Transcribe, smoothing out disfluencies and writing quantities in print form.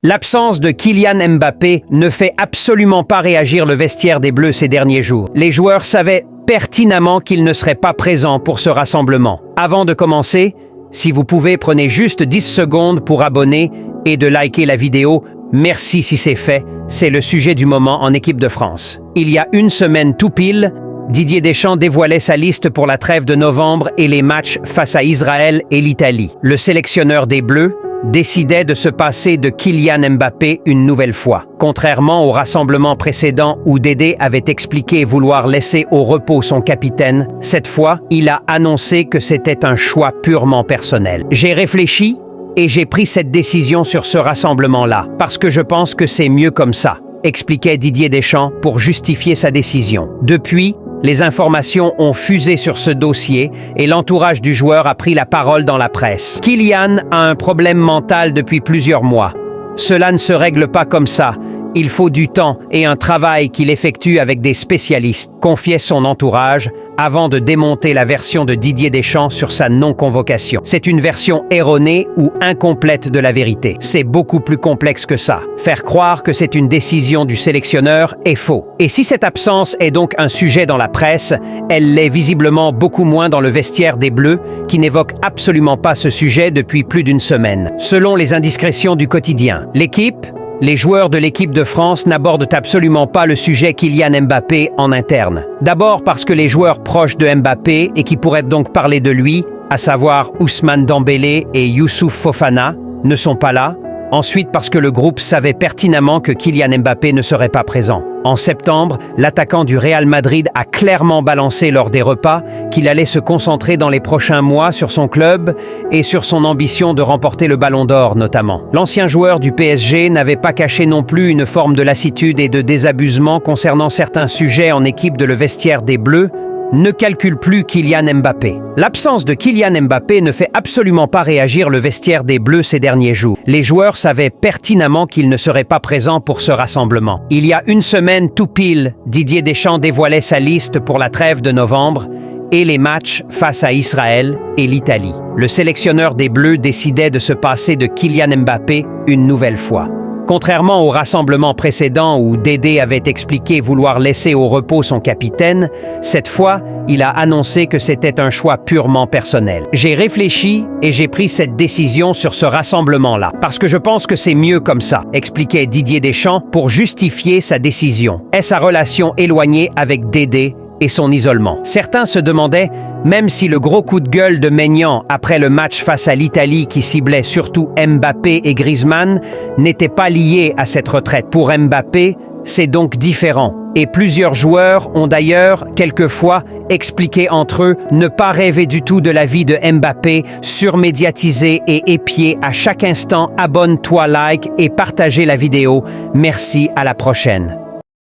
L'absence de Kylian Mbappé ne fait absolument pas réagir le vestiaire des Bleus ces derniers jours. Les joueurs savaient pertinemment qu'il ne serait pas présent pour ce rassemblement. Avant de commencer, si vous pouvez, prenez juste 10 secondes pour abonner et de liker la vidéo. Merci si c'est fait, c'est le sujet du moment en équipe de France. Il y a une semaine tout pile, Didier Deschamps dévoilait sa liste pour la trêve de novembre et les matchs face à Israël et l'Italie. Le sélectionneur des Bleus décidait de se passer de Kylian Mbappé une nouvelle fois. Contrairement au rassemblement précédent où Dédé avait expliqué vouloir laisser au repos son capitaine, cette fois, il a annoncé que c'était un choix purement personnel. J'ai réfléchi et j'ai pris cette décision sur ce rassemblement-là, parce que je pense que c'est mieux comme ça, expliquait Didier Deschamps pour justifier sa décision. Depuis, les informations ont fusé sur ce dossier et l'entourage du joueur a pris la parole dans la presse. Kylian a un problème mental depuis plusieurs mois. Cela ne se règle pas comme ça. Il faut du temps et un travail qu'il effectue avec des spécialistes, confiait son entourage, avant de démonter la version de Didier Deschamps sur sa non-convocation. C'est une version erronée ou incomplète de la vérité. C'est beaucoup plus complexe que ça. Faire croire que c'est une décision du sélectionneur est faux. Et si cette absence est donc un sujet dans la presse, elle l'est visiblement beaucoup moins dans le vestiaire des Bleus, qui n'évoque absolument pas ce sujet depuis plus d'une semaine. Selon les indiscrétions du quotidien, les joueurs de l'équipe de France n'abordent absolument pas le sujet Kylian Mbappé en interne. D'abord parce que les joueurs proches de Mbappé et qui pourraient donc parler de lui, à savoir Ousmane Dembélé et Youssouf Fofana, ne sont pas là. Ensuite parce que le groupe savait pertinemment que Kylian Mbappé ne serait pas présent. En septembre, l'attaquant du Real Madrid a clairement balancé lors des repas qu'il allait se concentrer dans les prochains mois sur son club et sur son ambition de remporter le Ballon d'Or notamment. L'ancien joueur du PSG n'avait pas caché non plus une forme de lassitude et de désabusement concernant certains sujets en équipe de le vestiaire des Bleus, ne calcule plus Kylian Mbappé. L'absence de Kylian Mbappé ne fait absolument pas réagir le vestiaire des Bleus ces derniers jours. Les joueurs savaient pertinemment qu'il ne serait pas présent pour ce rassemblement. Il y a une semaine tout pile, Didier Deschamps dévoilait sa liste pour la trêve de novembre et les matchs face à Israël et l'Italie. Le sélectionneur des Bleus décidait de se passer de Kylian Mbappé une nouvelle fois. Contrairement au rassemblement précédent où Dédé avait expliqué vouloir laisser au repos son capitaine, cette fois, il a annoncé que c'était un choix purement personnel. J'ai réfléchi et j'ai pris cette décision sur ce rassemblement-là, parce que je pense que c'est mieux comme ça, expliquait Didier Deschamps pour justifier sa décision. Est sa relation éloignée avec Dédé et son isolement. Certains se demandaient, même si le gros coup de gueule de Maignan après le match face à l'Italie qui ciblait surtout Mbappé et Griezmann n'était pas lié à cette retraite. Pour Mbappé, c'est donc différent. Et plusieurs joueurs ont d'ailleurs, quelquefois, expliqué entre eux ne pas rêver du tout de la vie de Mbappé, surmédiatisé et épié à chaque instant. Abonne-toi, like et partagez la vidéo. Merci, à la prochaine.